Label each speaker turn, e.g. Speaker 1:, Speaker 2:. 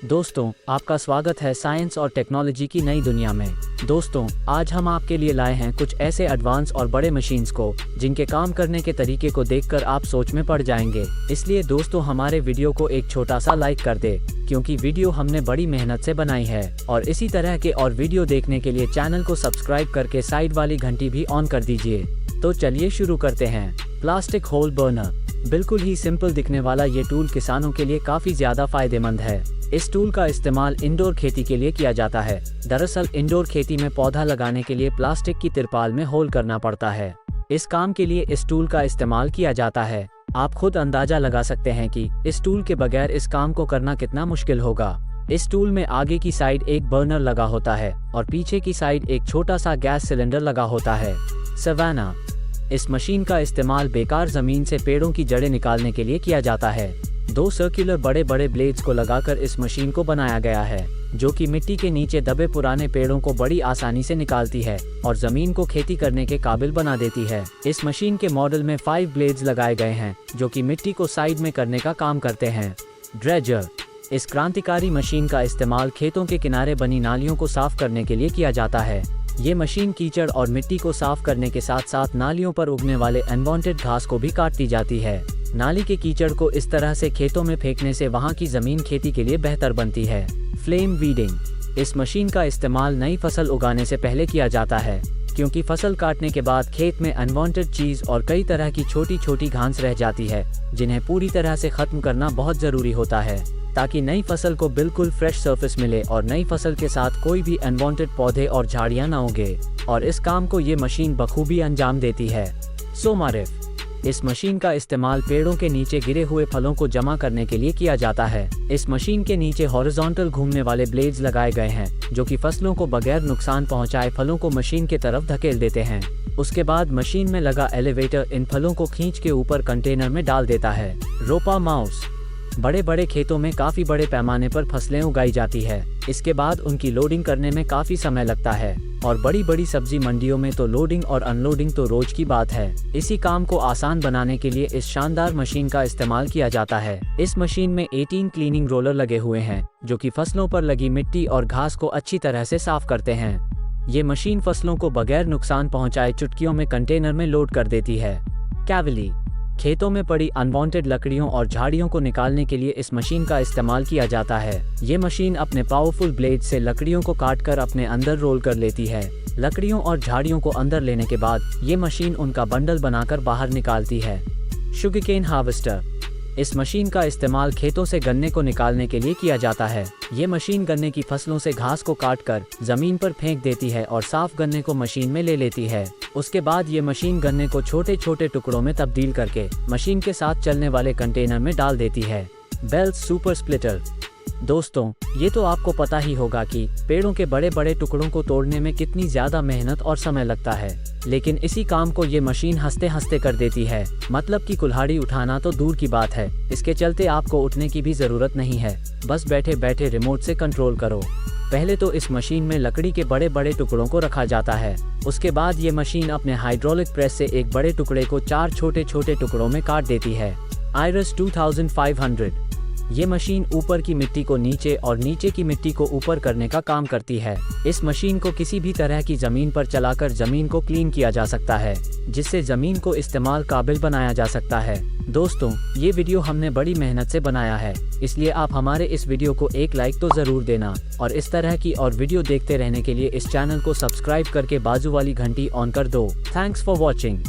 Speaker 1: दोस्तों, आपका स्वागत है साइंस और टेक्नोलॉजी की नई दुनिया में। दोस्तों, आज हम आपके लिए लाए हैं कुछ ऐसे एडवांस और बड़े मशीन्स को जिनके काम करने के तरीके को देखकर आप सोच में पड़ जाएंगे। इसलिए दोस्तों, हमारे वीडियो को एक छोटा सा लाइक कर दे, क्योंकि वीडियो हमने बड़ी मेहनत से बनाई है। और इसी तरह के और वीडियो देखने के लिए चैनल को सब्सक्राइब करके साइड वाली घंटी भी ऑन कर दीजिए। तो चलिए शुरू करते हैं। Plastic hole burner. बिल्कुल ही सिंपल दिखने वाला ये टूल किसानों के लिए काफी ज्यादा फायदेमंद है। इस टूल का इस्तेमाल इंडोर खेती के लिए किया जाता है। दरअसल इंडोर खेती में पौधा लगाने के लिए प्लास्टिक की तिरपाल में होल करना पड़ता है। इस काम के लिए इस टूल का इस्तेमाल किया जाता है। आप खुद अंदाजा लगा सकते हैं कि इस टूल के बगैर इस काम को करना कितना मुश्किल होगा। इस टूल में आगे की साइड एक बर्नर लगा होता है और पीछे की साइड एक छोटा सा गैस सिलेंडर लगा होता है। सवाना। इस मशीन का इस्तेमाल बेकार जमीन से पेड़ों की जड़ें निकालने के लिए किया जाता है। दो सर्कुलर बड़े बड़े ब्लेड्स को लगाकर इस मशीन को बनाया गया है, जो कि मिट्टी के नीचे दबे पुराने पेड़ों को बड़ी आसानी से निकालती है और जमीन को खेती करने के काबिल बना देती है। इस मशीन के मॉडल में 5 ब्लेड्स लगाए गए हैं, जो कि मिट्टी को साइड में करने का काम करते हैं। ड्रेजर। इस क्रांतिकारी मशीन का इस्तेमाल खेतों के किनारे बनी नालियों को साफ करने के लिए किया जाता है। ये मशीन कीचड़ और मिट्टी को साफ करने के साथ साथ नालियों पर उगने वाले अनवांटेड घास को भी काटती जाती है। नाली के कीचड़ को इस तरह से खेतों में फेंकने से वहां की जमीन खेती के लिए बेहतर बनती है। Flame weeding. इस मशीन का इस्तेमाल नई फसल उगाने से पहले किया जाता है, क्योंकि फसल काटने के बाद खेत में अनवांटेड चीज और कई तरह की छोटी छोटी घास रह जाती है, जिन्हें पूरी तरह से खत्म करना बहुत जरूरी होता है, ताकि नई फसल को बिल्कुल फ्रेश सरफेस मिले और नई फसल के साथ कोई भी अनवांटेड पौधे और झाड़ियां न उगे। और इस काम को ये मशीन बखूबी अंजाम देती है। सोमारिफ। इस मशीन का इस्तेमाल पेड़ों के नीचे गिरे हुए फलों को जमा करने के लिए किया जाता है। इस मशीन के नीचे हॉरिजॉन्टल घूमने वाले ब्लेड्स लगाए गए हैं, जो कि फसलों को बगैर नुकसान पहुंचाए फलों को मशीन के तरफ धकेल देते हैं। उसके बाद मशीन में लगा एलिवेटर इन फलों को खींच के ऊपर कंटेनर में डाल देता है। रोपा माउस। बड़े बड़े खेतों में काफी बड़े पैमाने पर फसलें उगाई जाती है। इसके बाद उनकी लोडिंग करने में काफी समय लगता है, और बड़ी बड़ी सब्जी मंडियों में तो लोडिंग और अनलोडिंग तो रोज की बात है। इसी काम को आसान बनाने के लिए इस शानदार मशीन का इस्तेमाल किया जाता है। इस मशीन में 18 क्लीनिंग रोलर लगे हुए हैं, जो कि फसलों पर लगी मिट्टी और घास को अच्छी तरह से साफ करते हैं। ये मशीन फसलों को बगैर नुकसान पहुंचाए चुटकियों में कंटेनर में लोड कर देती है। कैवली। खेतों में पड़ी अनवांटेड लकड़ियों और झाड़ियों को निकालने के लिए इस मशीन का इस्तेमाल किया जाता है। ये मशीन अपने पावरफुल ब्लेड से लकड़ियों को काटकर अपने अंदर रोल कर लेती है। लकड़ियों और झाड़ियों को अंदर लेने के बाद ये मशीन उनका बंडल बनाकर बाहर निकालती है। Sugarcane harvester. इस मशीन का इस्तेमाल खेतों से गन्ने को निकालने के लिए किया जाता है। ये मशीन गन्ने की फसलों से घास को काटकर जमीन पर फेंक देती है और साफ गन्ने को मशीन में ले लेती है। उसके बाद ये मशीन गन्ने को छोटे छोटे टुकड़ों में तब्दील करके मशीन के साथ चलने वाले कंटेनर में डाल देती है। Bells super splitter. दोस्तों, ये तो आपको पता ही होगा कि पेड़ों के बड़े बड़े टुकड़ों को तोड़ने में कितनी ज्यादा मेहनत और समय लगता है, लेकिन इसी काम को ये मशीन हंसते हंसते कर देती है। मतलब कि कुल्हाड़ी उठाना तो दूर की बात है, इसके चलते आपको उठने की भी जरूरत नहीं है। बस बैठे बैठे रिमोट से कंट्रोल करो। पहले तो इस मशीन में लकड़ी के बड़े बड़े टुकड़ों को रखा जाता है। उसके बाद ये मशीन अपने हाइड्रोलिक प्रेस से एक बड़े टुकड़े को 4 छोटे छोटे टुकड़ों में काट देती है। आयरस 2500। ये मशीन ऊपर की मिट्टी को नीचे और नीचे की मिट्टी को ऊपर करने का काम करती है। इस मशीन को किसी भी तरह की जमीन पर चलाकर जमीन को क्लीन किया जा सकता है, जिससे जमीन को इस्तेमाल काबिल बनाया जा सकता है। दोस्तों, ये वीडियो हमने बड़ी मेहनत से बनाया है, इसलिए आप हमारे इस वीडियो को एक लाइक तो जरूर देना, और इस तरह की और वीडियो देखते रहने के लिए इस चैनल को सब्सक्राइब करके बाजू वाली घंटी ऑन कर दो। Thanks for watching.